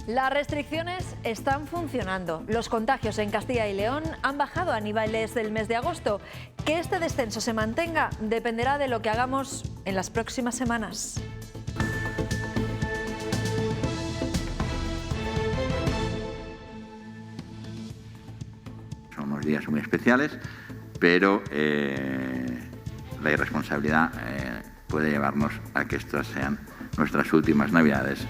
Las restricciones están funcionando. Los contagios en Castilla y León han bajado a niveles del mes de agosto. Que este descenso se mantenga dependerá de lo que hagamos en las próximas semanas. Son unos días muy especiales, pero la irresponsabilidad puede llevarnos a que estas sean nuestras últimas Navidades.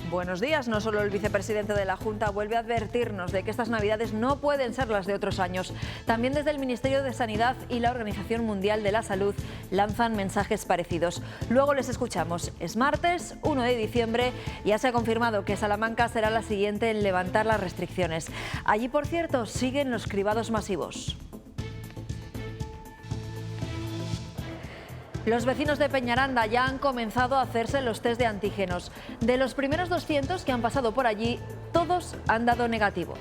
Buenos días. No solo el vicepresidente de la Junta vuelve a advertirnos de que estas Navidades no pueden ser las de otros años. También desde el Ministerio de Sanidad y la Organización Mundial de la Salud lanzan mensajes parecidos. Luego les escuchamos. Es martes, 1 de diciembre. Ya se ha confirmado que Salamanca será la siguiente en levantar las restricciones. Allí, por cierto, siguen los cribados masivos. Los vecinos de Peñaranda ya han comenzado a hacerse los test de antígenos. De los primeros 200 que han pasado por allí, todos han dado negativo.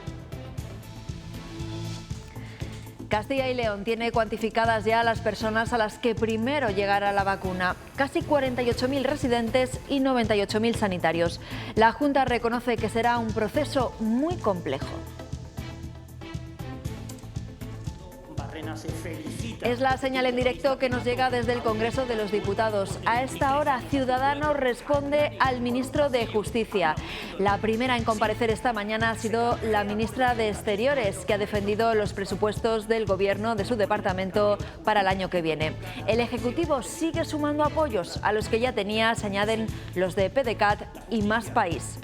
Castilla y León tiene cuantificadas ya a las personas a las que primero llegará la vacuna. Casi 48.000 residentes y 98.000 sanitarios. La Junta reconoce que será un proceso muy complejo. Es la señal en directo que nos llega desde el Congreso de los Diputados. A esta hora, Ciudadanos responde al ministro de Justicia. La primera en comparecer esta mañana ha sido la ministra de Exteriores, que ha defendido los presupuestos del Gobierno de su departamento para el año que viene. El Ejecutivo sigue sumando apoyos a los que ya tenía, se añaden los de PDeCAT y Más País.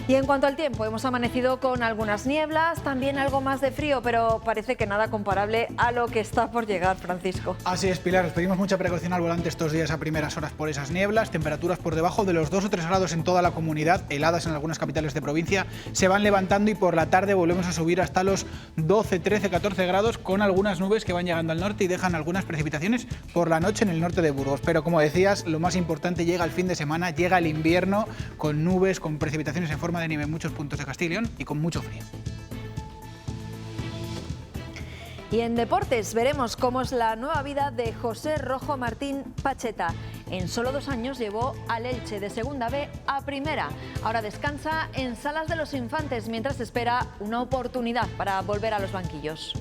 Y en cuanto al tiempo, hemos amanecido con algunas nieblas, también algo más de frío, pero parece que nada comparable a lo que está por llegar, Francisco. Así es, Pilar, os pedimos mucha precaución al volante estos días a primeras horas por esas nieblas, temperaturas por debajo de los 2 o 3 grados en toda la comunidad, heladas en algunas capitales de provincia, se van levantando y por la tarde volvemos a subir hasta los 12, 13, 14 grados con algunas nubes que van llegando al norte y dejan algunas precipitaciones por la noche en el norte de Burgos. Pero como decías, lo más importante, llega el fin de semana, llega el invierno con nubes, con precipitaciones en forma de nieve en muchos puntos de Castilla y León y con mucho frío. Y en deportes veremos cómo es la nueva vida de José Rojo Martín Pacheta. En solo 2 años llevó al Elche de Segunda B a Primera. Ahora descansa en Salas de los Infantes mientras espera una oportunidad para volver a los banquillos.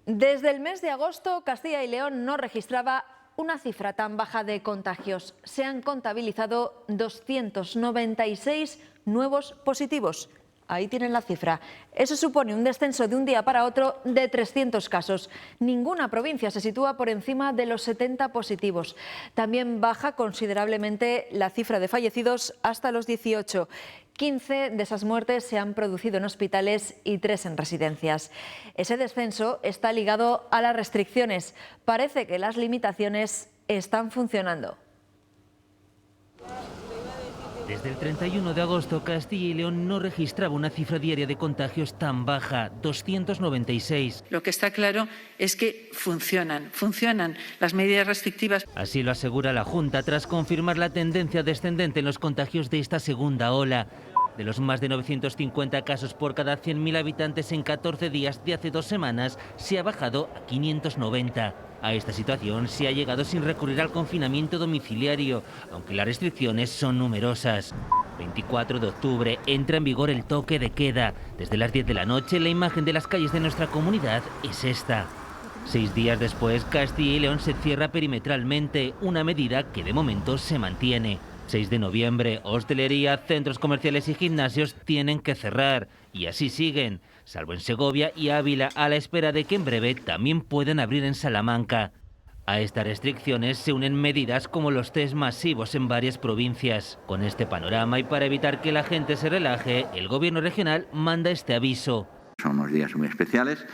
Desde el mes de agosto, Castilla y León no registraba una cifra tan baja de contagios. Se han contabilizado 296 nuevos positivos. Ahí tienen la cifra. Eso supone un descenso de un día para otro de 300 casos. Ninguna provincia se sitúa por encima de los 70 positivos. También baja considerablemente la cifra de fallecidos hasta los 18. 15 de esas muertes se han producido en hospitales y 3 en residencias. Ese descenso está ligado a las restricciones. Parece que las limitaciones están funcionando. Desde el 31 de agosto, Castilla y León no registraba una cifra diaria de contagios tan baja, 296. Lo que está claro es que funcionan las medidas restrictivas. Así lo asegura la Junta tras confirmar la tendencia descendente en los contagios de esta segunda ola. De los más de 950 casos por cada 100.000 habitantes en 14 días de hace 2 semanas, se ha bajado a 590. A esta situación se ha llegado sin recurrir al confinamiento domiciliario, aunque las restricciones son numerosas. 24 de octubre entra en vigor el toque de queda. Desde las 10 de la noche, la imagen de las calles de nuestra comunidad es esta. 6 días después, Castilla y León se cierra perimetralmente, una medida que de momento se mantiene. 6 de noviembre, hostelería, centros comerciales y gimnasios tienen que cerrar. Y así siguen, salvo en Segovia y Ávila, a la espera de que en breve también puedan abrir en Salamanca. A estas restricciones se unen medidas como los test masivos en varias provincias. Con este panorama y para evitar que la gente se relaje, el gobierno regional manda este aviso. Son unos días muy especiales,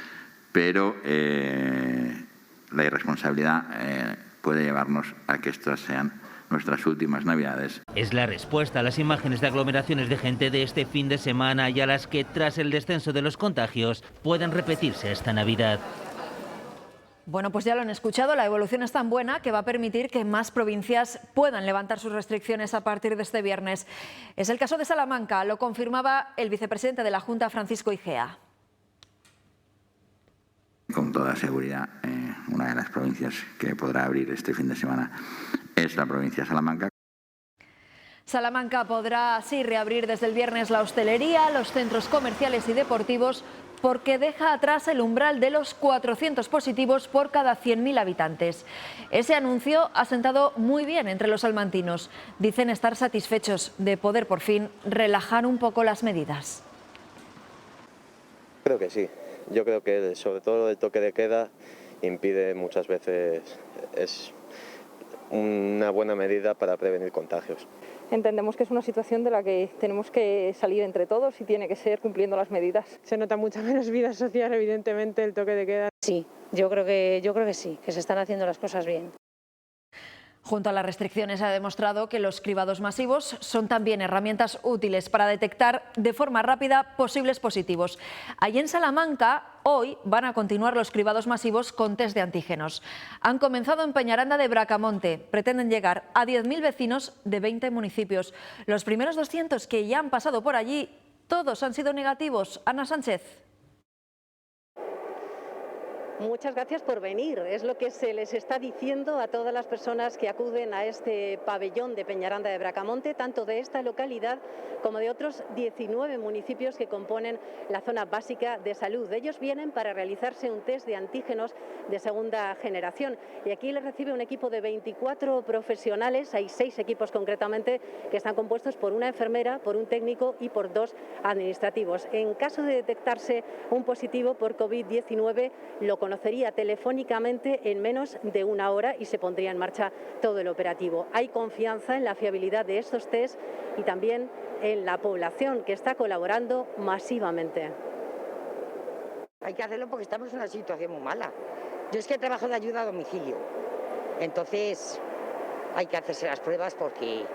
pero la irresponsabilidad puede llevarnos a que estas sean nuestras últimas Navidades. Es la respuesta a las imágenes de aglomeraciones de gente de este fin de semana y a las que, tras el descenso de los contagios, puedan repetirse esta Navidad. Bueno, pues ya lo han escuchado, la evolución es tan buena que va a permitir que más provincias puedan levantar sus restricciones a partir de este viernes. Es el caso de Salamanca, lo confirmaba el vicepresidente de la Junta, Francisco Igea. Con toda seguridad, una de las provincias que podrá abrir este fin de semana es la provincia de Salamanca. Salamanca podrá así reabrir desde el viernes la hostelería, los centros comerciales y deportivos, porque deja atrás el umbral de los 400 positivos por cada 100.000 habitantes. Ese anuncio ha sentado muy bien entre los salmantinos. Dicen estar satisfechos de poder por fin relajar un poco las medidas. Creo que sí. Yo creo que sobre todo el toque de queda impide muchas veces, es una buena medida para prevenir contagios. Entendemos que es una situación de la que tenemos que salir entre todos y tiene que ser cumpliendo las medidas. Se nota mucha menos vida social, evidentemente, el toque de queda. Sí, yo creo que sí, que se están haciendo las cosas bien. Junto a las restricciones ha demostrado que los cribados masivos son también herramientas útiles para detectar de forma rápida posibles positivos. Allí en Salamanca hoy van a continuar los cribados masivos con test de antígenos. Han comenzado en Peñaranda de Bracamonte. Pretenden llegar a 10.000 vecinos de 20 municipios. Los primeros 200 que ya han pasado por allí, todos han sido negativos. Ana Sánchez. Muchas gracias por venir. Es lo que se les está diciendo a todas las personas que acuden a este pabellón de Peñaranda de Bracamonte, tanto de esta localidad como de otros 19 municipios que componen la zona básica de salud. Ellos vienen para realizarse un test de antígenos de segunda generación y aquí les recibe un equipo de 24 profesionales, hay 6 equipos concretamente que están compuestos por una enfermera, por un técnico y por 2 administrativos. En caso de detectarse un positivo por COVID-19, lo conocería telefónicamente en menos de una hora y se pondría en marcha todo el operativo. Hay confianza en la fiabilidad de estos test y también en la población que está colaborando masivamente. Hay que hacerlo porque estamos en una situación muy mala. Yo es que trabajo de ayuda a domicilio, entonces hay que hacerse las pruebas porque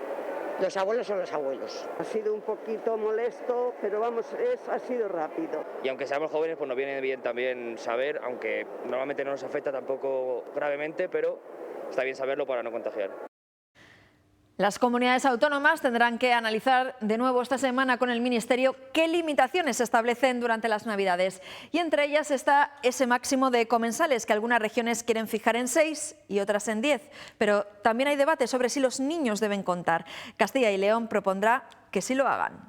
los abuelos son los abuelos. Ha sido un poquito molesto, pero vamos, ha sido rápido. Y aunque seamos jóvenes, pues nos viene bien también saber, aunque normalmente no nos afecta tampoco gravemente, pero está bien saberlo para no contagiar. Las comunidades autónomas tendrán que analizar de nuevo esta semana con el Ministerio qué limitaciones se establecen durante las Navidades. Y entre ellas está ese máximo de comensales que algunas regiones quieren fijar en 6 y otras en 10. Pero también hay debate sobre si los niños deben contar. Castilla y León propondrá que sí lo hagan.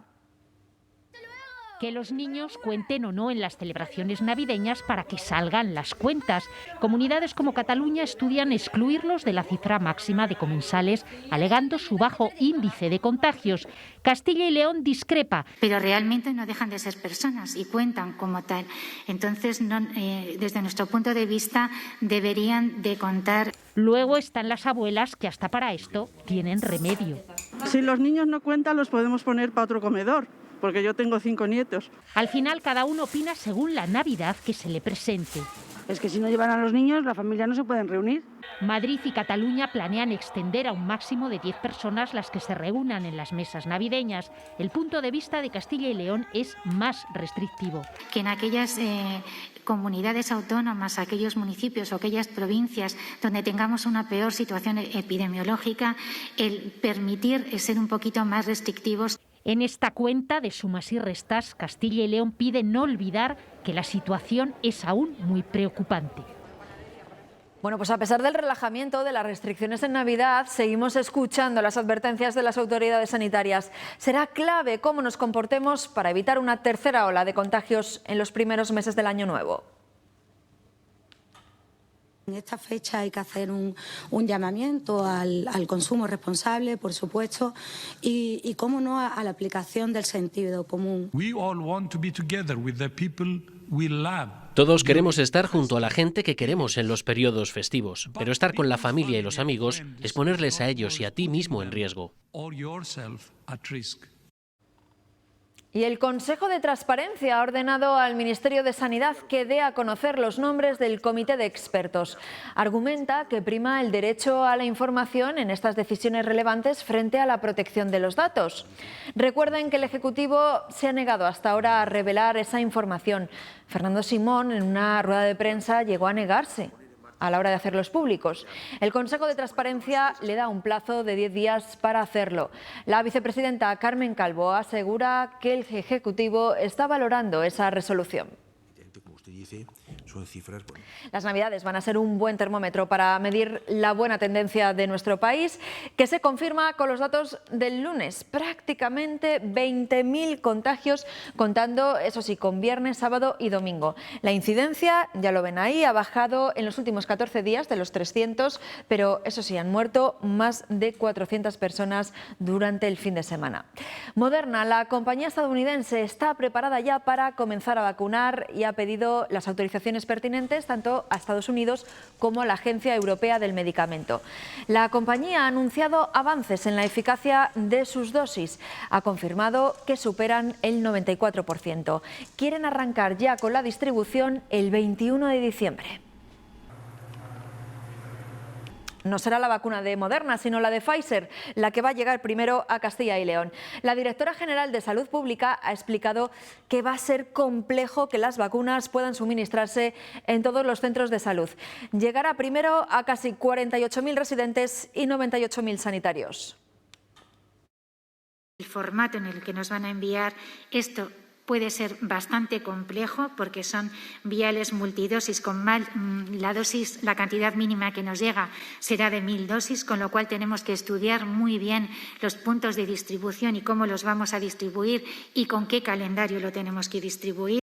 Que los niños cuenten o no en las celebraciones navideñas para que salgan las cuentas. Comunidades como Cataluña estudian excluirlos de la cifra máxima de comensales, alegando su bajo índice de contagios. Castilla y León discrepa. Pero realmente no dejan de ser personas y cuentan como tal. Entonces, desde nuestro punto de vista, deberían de contar. Luego están las abuelas que hasta para esto tienen remedio. Si los niños no cuentan, los podemos poner para otro comedor, porque yo tengo 5 nietos. Al final, cada uno opina según la Navidad que se le presente. Es que si no llevan a los niños, la familia no se pueden reunir. Madrid y Cataluña planean extender a un máximo de 10 personas las que se reúnan en las mesas navideñas. El punto de vista de Castilla y León es más restrictivo. Que en aquellas comunidades autónomas, aquellos municipios o aquellas provincias donde tengamos una peor situación epidemiológica, el permitir ser un poquito más restrictivos. En esta cuenta de sumas y restas, Castilla y León pide no olvidar que la situación es aún muy preocupante. Bueno, pues a pesar del relajamiento de las restricciones en Navidad, seguimos escuchando las advertencias de las autoridades sanitarias. Será clave cómo nos comportemos para evitar una tercera ola de contagios en los primeros meses del año nuevo. En esta fecha hay que hacer un llamamiento al consumo responsable, por supuesto, y cómo no, a la aplicación del sentido común. Todos queremos estar junto a la gente que queremos en los periodos festivos, pero estar con la familia y los amigos es ponerles a ellos y a ti mismo en riesgo. Y el Consejo de Transparencia ha ordenado al Ministerio de Sanidad que dé a conocer los nombres del comité de expertos. Argumenta que prima el derecho a la información en estas decisiones relevantes frente a la protección de los datos. Recuerden que el Ejecutivo se ha negado hasta ahora a revelar esa información. Fernando Simón, en una rueda de prensa, llegó a negarse a la hora de hacerlos públicos. El Consejo de Transparencia le da un plazo de 10 días para hacerlo. La vicepresidenta Carmen Calvo asegura que el Ejecutivo está valorando esa resolución. Como usted dice, son cifras, bueno. Las Navidades van a ser un buen termómetro para medir la buena tendencia de nuestro país, que se confirma con los datos del lunes. Prácticamente 20.000 contagios, contando, eso sí, con viernes, sábado y domingo. La incidencia, ya lo ven ahí, ha bajado en los últimos 14 días de los 300, pero eso sí, han muerto más de 400 personas durante el fin de semana. Moderna, la compañía estadounidense, está preparada ya para comenzar a vacunar y ha pedido las autorizaciones pertinentes tanto a Estados Unidos como a la Agencia Europea del Medicamento. La compañía ha anunciado avances en la eficacia de sus dosis. Ha confirmado que superan el 94%. Quieren arrancar ya con la distribución el 21 de diciembre. No será la vacuna de Moderna, sino la de Pfizer, la que va a llegar primero a Castilla y León. La directora general de Salud Pública ha explicado que va a ser complejo que las vacunas puedan suministrarse en todos los centros de salud. Llegará primero a casi 48.000 residentes y 98.000 sanitarios. El formato en el que nos van a enviar esto puede ser bastante complejo porque son viales multidosis con la dosis, la cantidad mínima que nos llega será de 1.000 dosis, con lo cual tenemos que estudiar muy bien los puntos de distribución y cómo los vamos a distribuir y con qué calendario lo tenemos que distribuir.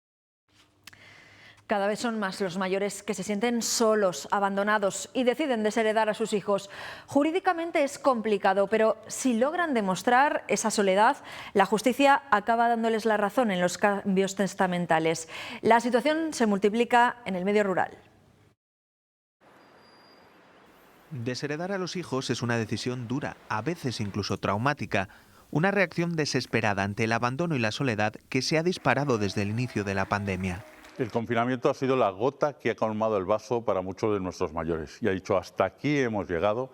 Cada vez son más los mayores que se sienten solos, abandonados y deciden desheredar a sus hijos. Jurídicamente es complicado, pero si logran demostrar esa soledad, la justicia acaba dándoles la razón en los cambios testamentales. La situación se multiplica en el medio rural. Desheredar a los hijos es una decisión dura, a veces incluso traumática. Una reacción desesperada ante el abandono y la soledad que se ha disparado desde el inicio de la pandemia. El confinamiento ha sido la gota que ha colmado el vaso para muchos de nuestros mayores y ha dicho: hasta aquí hemos llegado,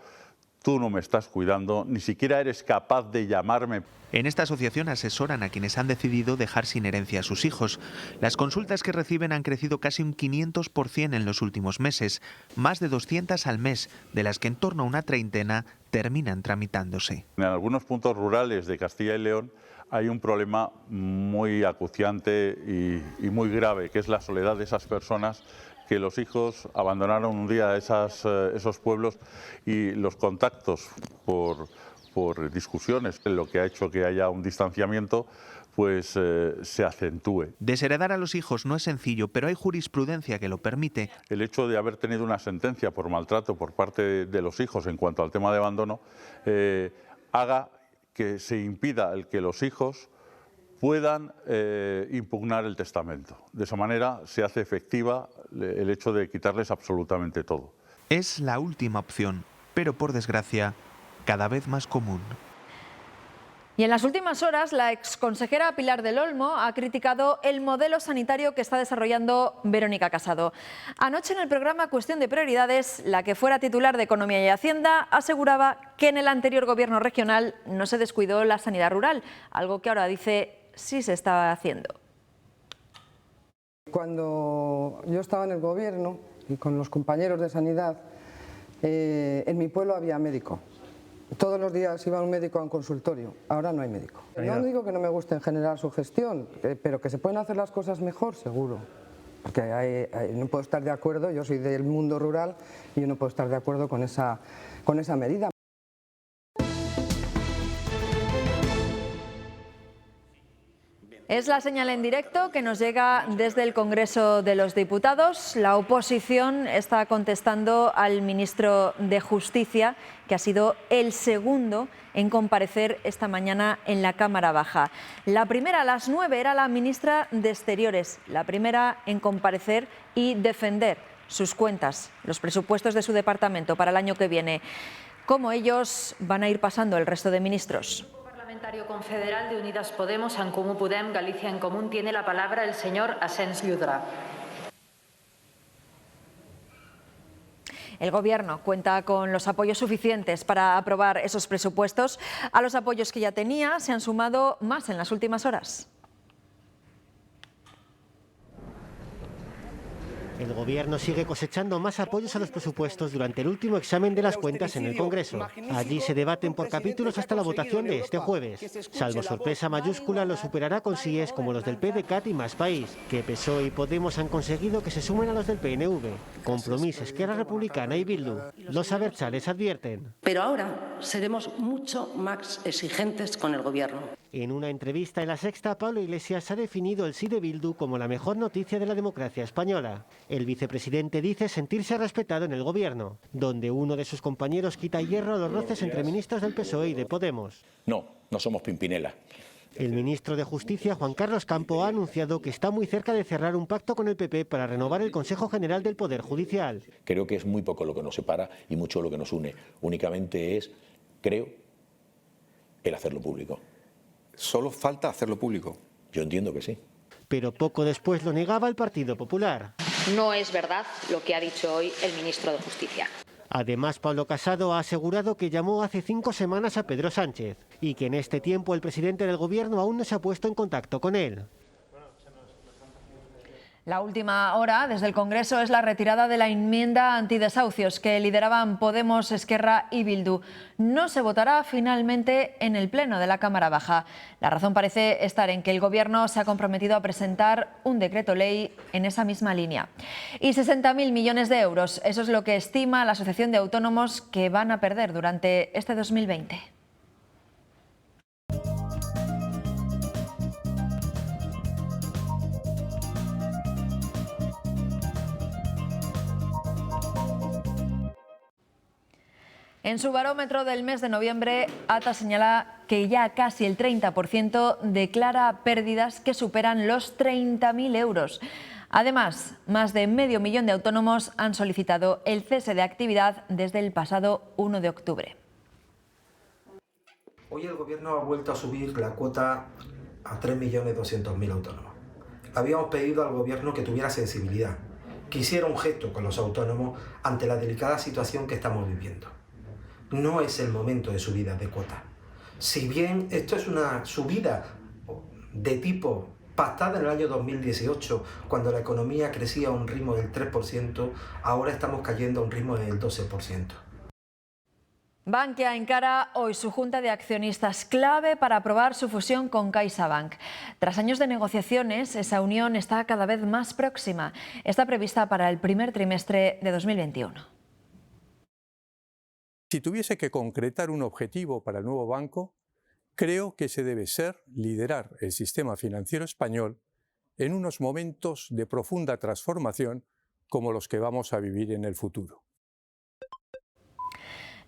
tú no me estás cuidando, ni siquiera eres capaz de llamarme. En esta asociación asesoran a quienes han decidido dejar sin herencia a sus hijos. Las consultas que reciben han crecido casi un 500% en los últimos meses, más de 200 al mes, de las que en torno a una treintena terminan tramitándose. En algunos puntos rurales de Castilla y León hay un problema muy acuciante y muy grave, que es la soledad de esas personas que los hijos abandonaron un día esos pueblos y los contactos por discusiones, lo que ha hecho que haya un distanciamiento, pues se acentúe. Desheredar a los hijos no es sencillo, pero hay jurisprudencia que lo permite. El hecho de haber tenido una sentencia por maltrato por parte de los hijos en cuanto al tema de abandono haga que se impida el que los hijos puedan impugnar el testamento. De esa manera se hace efectiva el hecho de quitarles absolutamente todo. Es la última opción, pero por desgracia, cada vez más común. Y en las últimas horas, la exconsejera Pilar del Olmo ha criticado el modelo sanitario que está desarrollando Verónica Casado. Anoche en el programa Cuestión de Prioridades, la que fuera titular de Economía y Hacienda aseguraba que en el anterior gobierno regional no se descuidó la sanidad rural, algo que ahora dice sí se estaba haciendo. Cuando yo estaba en el gobierno y con los compañeros de sanidad, en mi pueblo había médico. Todos los días iba un médico a un consultorio, ahora no hay médico. No digo que no me guste en general su gestión, pero que se pueden hacer las cosas mejor, seguro. Porque no puedo estar de acuerdo, yo soy del mundo rural y yo no puedo estar de acuerdo con esa medida. Es la señal en directo que nos llega desde el Congreso de los Diputados. La oposición está contestando al ministro de Justicia, que ha sido el segundo en comparecer esta mañana en la Cámara Baja. La primera, a las 9, era la ministra de Exteriores, la primera en comparecer y defender sus cuentas, los presupuestos de su departamento para el año que viene. ¿Cómo ellos van a ir pasando el resto de ministros? Parlamentario confederal de Unidas Podemos, En Comú Podem, Galicia en Común, tiene la palabra el señor Asens Llodrà. El Gobierno cuenta con los apoyos suficientes para aprobar esos presupuestos. A los apoyos que ya tenía se han sumado más en las últimas horas. El El Gobierno sigue cosechando más apoyos a los presupuestos durante el último examen de las cuentas en el Congreso. Allí se debaten por capítulos hasta la votación de este jueves. Salvo sorpresa mayúscula, lo superará con síes como los del PDeCAT y Más País, que PSOE y Podemos han conseguido que se sumen a los del PNV. Compromís, Esquerra Republicana y Bildu. Los abertzales advierten. Pero ahora seremos mucho más exigentes con el Gobierno. En una entrevista en La Sexta, Pablo Iglesias ha definido el sí de Bildu como la mejor noticia de la democracia española. El vicepresidente dice sentirse respetado en el Gobierno, donde uno de sus compañeros quita hierro a los roces entre ministros del PSOE y de Podemos. No somos Pimpinela. El ministro de Justicia, Juan Carlos Campo, ha anunciado que está muy cerca de cerrar un pacto con el PP para renovar el Consejo General del Poder Judicial. Creo que es muy poco lo que nos separa y mucho lo que nos une. Únicamente es, creo, el hacerlo público. ¿Solo falta hacerlo público? Yo entiendo que sí. Pero poco después lo negaba el Partido Popular. No es verdad lo que ha dicho hoy el ministro de Justicia. Además, Pablo Casado ha asegurado que llamó hace 5 semanas a Pedro Sánchez y que en este tiempo el presidente del Gobierno aún no se ha puesto en contacto con él. La última hora desde el Congreso es la retirada de la enmienda antidesahucios que lideraban Podemos, Esquerra y Bildu. No se votará finalmente en el Pleno de la Cámara Baja. La razón parece estar en que el Gobierno se ha comprometido a presentar un decreto ley en esa misma línea. Y 60.000 millones de euros, eso es lo que estima la Asociación de Autónomos que van a perder durante este 2020. En su barómetro del mes de noviembre, ATA señala que ya casi el 30% declara pérdidas que superan los 30.000 euros. Además, más de medio millón de autónomos han solicitado el cese de actividad desde el pasado 1 de octubre. Hoy el Gobierno ha vuelto a subir la cuota a 3.200.000 autónomos. Habíamos pedido al Gobierno que tuviera sensibilidad, que hiciera un gesto con los autónomos ante la delicada situación que estamos viviendo. No es el momento de subida de cuotas. Si bien esto es una subida de tipo pactada en el año 2018, cuando la economía crecía a un ritmo del 3%, ahora estamos cayendo a un ritmo del 12%. Bankia encara hoy su junta de accionistas clave para aprobar su fusión con CaixaBank. Tras años de negociaciones, esa unión está cada vez más próxima. Está prevista para el primer trimestre de 2021. Si tuviese que concretar un objetivo para el nuevo banco, creo que ese debe ser liderar el sistema financiero español en unos momentos de profunda transformación como los que vamos a vivir en el futuro.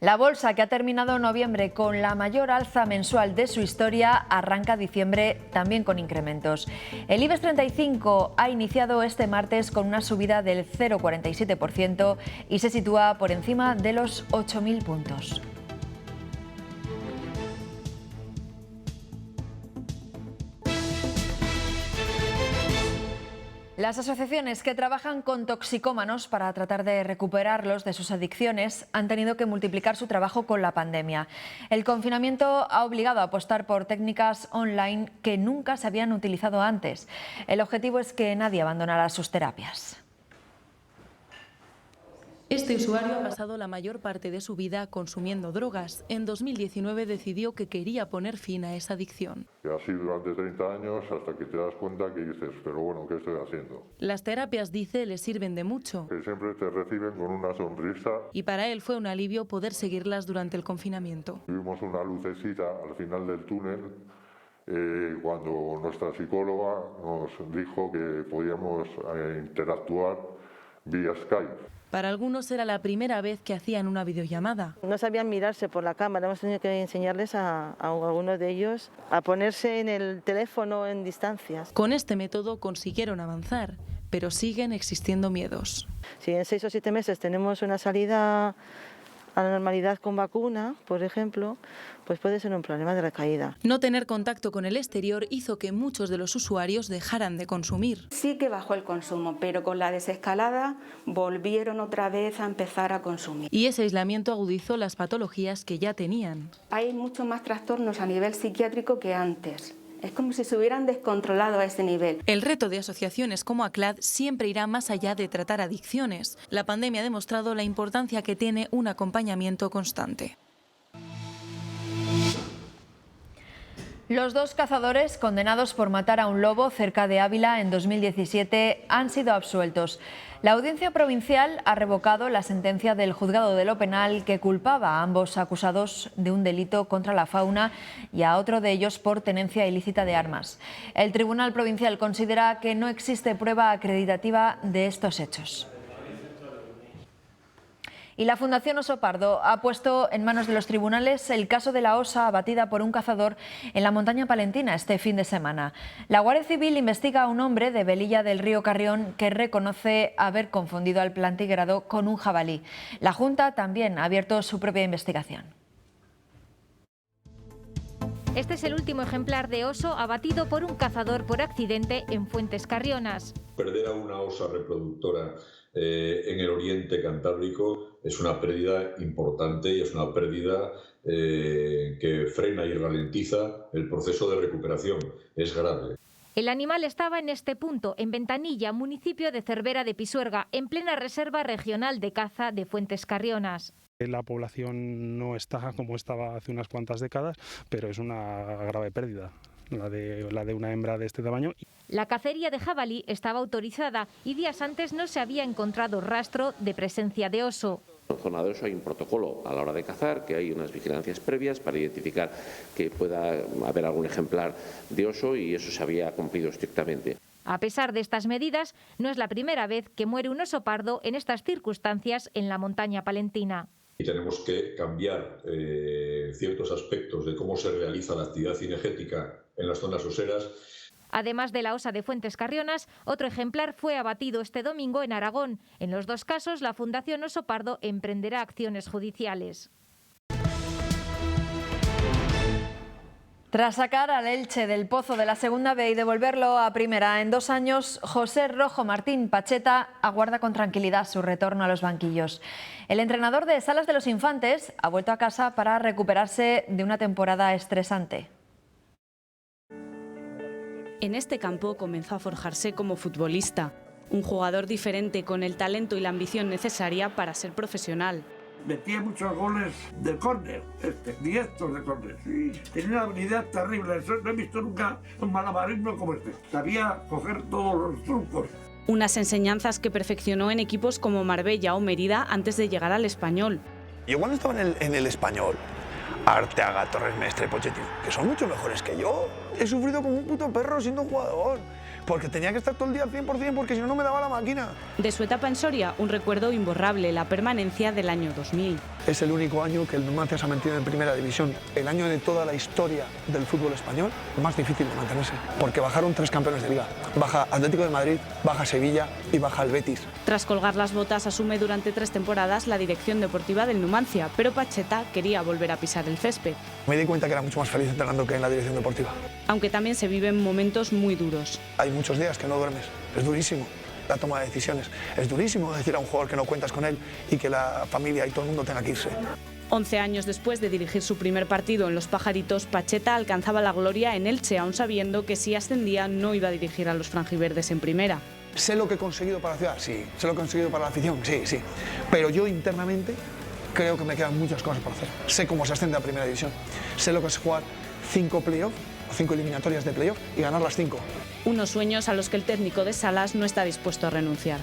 La bolsa, que ha terminado noviembre con la mayor alza mensual de su historia, arranca diciembre también con incrementos. El IBEX 35 ha iniciado este martes con una subida del 0,47% y se sitúa por encima de los 8.000 puntos. Las asociaciones que trabajan con toxicómanos para tratar de recuperarlos de sus adicciones han tenido que multiplicar su trabajo con la pandemia. El confinamiento ha obligado a apostar por técnicas online que nunca se habían utilizado antes. El objetivo es que nadie abandonara sus terapias. Este usuario ha pasado la mayor parte de su vida consumiendo drogas. En 2019 decidió que quería poner fin a esa adicción. Y así durante 30 años hasta que te das cuenta que dices, pero bueno, ¿qué estoy haciendo? Las terapias, dice, le sirven de mucho. Que siempre te reciben con una sonrisa. Y para él fue un alivio poder seguirlas durante el confinamiento. Vimos una lucecita al final del túnel cuando nuestra psicóloga nos dijo que podíamos interactuar vía Skype. Para algunos era la primera vez que hacían una videollamada. No sabían mirarse por la cámara, hemos tenido que enseñarles a algunos de ellos a ponerse en el teléfono en distancias. Con este método consiguieron avanzar, pero siguen existiendo miedos. Si en 6 o 7 meses tenemos una salida a la normalidad con vacuna, por ejemplo, pues puede ser un problema de recaída. No tener contacto con el exterior hizo que muchos de los usuarios dejaran de consumir. Sí que bajó el consumo, pero con la desescalada volvieron otra vez a empezar a consumir. Y ese aislamiento agudizó las patologías que ya tenían. Hay muchos más trastornos a nivel psiquiátrico que antes. Es como si se hubieran descontrolado a ese nivel. El reto de asociaciones como ACLAD siempre irá más allá de tratar adicciones. La pandemia ha demostrado la importancia que tiene un acompañamiento constante. Los 2 cazadores condenados por matar a un lobo cerca de Ávila en 2017 han sido absueltos. La Audiencia Provincial ha revocado la sentencia del Juzgado de lo Penal que culpaba a ambos acusados de un delito contra la fauna y a otro de ellos por tenencia ilícita de armas. El Tribunal Provincial considera que no existe prueba acreditativa de estos hechos. Y la Fundación Oso Pardo ha puesto en manos de los tribunales el caso de la osa abatida por un cazador en la montaña palentina este fin de semana. La Guardia Civil investiga a un hombre de Velilla del Río Carrión que reconoce haber confundido al plantígrado con un jabalí. La Junta también ha abierto su propia investigación. Este es el último ejemplar de oso abatido por un cazador por accidente en Fuentes Carrionas. Perder a una osa reproductora en el oriente cantábrico es una pérdida importante y es una pérdida que frena y ralentiza el proceso de recuperación. Es grave. El animal estaba en este punto, en Ventanilla, municipio de Cervera de Pisuerga, en plena reserva regional de caza de Fuentes Carrionas. La población no está como estaba hace unas cuantas décadas, pero es una grave pérdida. La de una hembra de este tamaño. La cacería de jabalí estaba autorizada y días antes no se había encontrado rastro de presencia de oso. En zona de oso hay un protocolo a la hora de cazar, que hay unas vigilancias previas para identificar que pueda haber algún ejemplar de oso y eso se había cumplido estrictamente. A pesar de estas medidas, no es la primera vez que muere un oso pardo en estas circunstancias en la montaña palentina. Y tenemos que cambiar ciertos aspectos de cómo se realiza la actividad cinegética en las zonas oseras. Además de la osa de Fuentes Carrionas, otro ejemplar fue abatido este domingo en Aragón. En los 2 casos, la Fundación Oso Pardo emprenderá acciones judiciales. Tras sacar al Elche del pozo de la Segunda B y devolverlo a Primera en 2 años, José Rojo Martín Pacheta aguarda con tranquilidad su retorno a los banquillos. El entrenador de Salas de los Infantes ha vuelto a casa para recuperarse de una temporada estresante. En este campo comenzó a forjarse como futbolista, un jugador diferente con el talento y la ambición necesaria para ser profesional. Metía muchos goles de córner, directos de córner. Sí, tenía una habilidad terrible, no he visto nunca un malabarismo como este. Sabía coger todos los trucos. Unas enseñanzas que perfeccionó en equipos como Marbella o Mérida antes de llegar al Español. Yo cuando estaba en el Español, Arteaga, Torres Mestre, Pochettino, que son mucho mejores que yo. He sufrido como un puto perro siendo jugador, porque tenía que estar todo el día al 100% porque si no, no me daba la máquina. De su etapa en Soria, un recuerdo imborrable, la permanencia del año 2000. Es el único año que el Numancia se ha mantenido en Primera División. El año de toda la historia del fútbol español, más difícil de mantenerse, porque bajaron 3 campeones de Liga. Baja Atlético de Madrid, baja Sevilla y baja el Betis. Tras colgar las botas, asume durante 3 temporadas la dirección deportiva del Numancia, pero Pacheta quería volver a pisar el césped. Me di cuenta que era mucho más feliz entrenando que en la dirección deportiva. Aunque también se viven momentos muy duros. Hay muchos días que no duermes, es durísimo la toma de decisiones, es durísimo decir a un jugador que no cuentas con él y que la familia y todo el mundo tenga que irse. 11 años después de dirigir su primer partido en Los Pajaritos, Pacheta alcanzaba la gloria en Elche, aún sabiendo que si ascendía no iba a dirigir a los franjiverdes en Primera. ¿Sé lo que he conseguido para la ciudad? Sí. ¿Sé lo que he conseguido para la afición? Sí, sí. Pero yo internamente creo que me quedan muchas cosas por hacer. Sé cómo se asciende a Primera División. Sé lo que es jugar 5 playoffs, 5 eliminatorias de playoff y ganar las 5. Unos sueños a los que el técnico de Salas no está dispuesto a renunciar.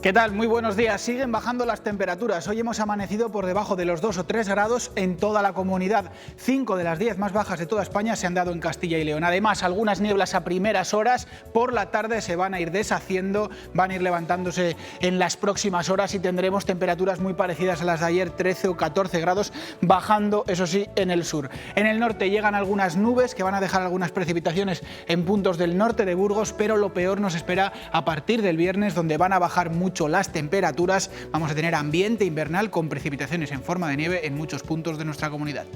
¿Qué tal? Muy buenos días. Siguen bajando las temperaturas. Hoy hemos amanecido por debajo de los 2 o 3 grados en toda la comunidad. 5 de las 10 más bajas de toda España se han dado en Castilla y León. Además, algunas nieblas a primeras horas por la tarde se van a ir deshaciendo, van a ir levantándose en las próximas horas y tendremos temperaturas muy parecidas a las de ayer, 13 o 14 grados, bajando, eso sí, en el sur. En el norte llegan algunas nubes que van a dejar algunas precipitaciones en puntos del norte de Burgos, pero lo peor nos espera a partir del viernes, donde van a bajar mucho las temperaturas. Vamos a tener ambiente invernal con precipitaciones en forma de nieve en muchos puntos de nuestra comunidad.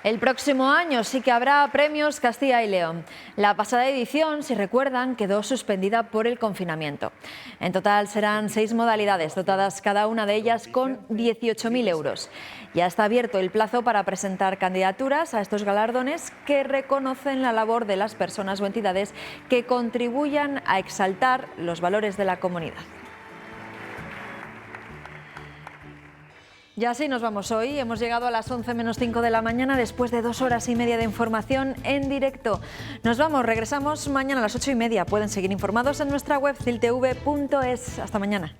El próximo año sí que habrá premios Castilla y León. La pasada edición, si recuerdan, quedó suspendida por el confinamiento. En total serán 6 modalidades, dotadas cada una de ellas con 18.000 euros. Ya está abierto el plazo para presentar candidaturas a estos galardones que reconocen la labor de las personas o entidades que contribuyan a exaltar los valores de la comunidad. Y así nos vamos hoy. Hemos llegado a las 11 menos 5 de la mañana después de 2 horas y media de información en directo. Nos vamos, regresamos mañana a las 8:30. Pueden seguir informados en nuestra web ciltv.es. Hasta mañana.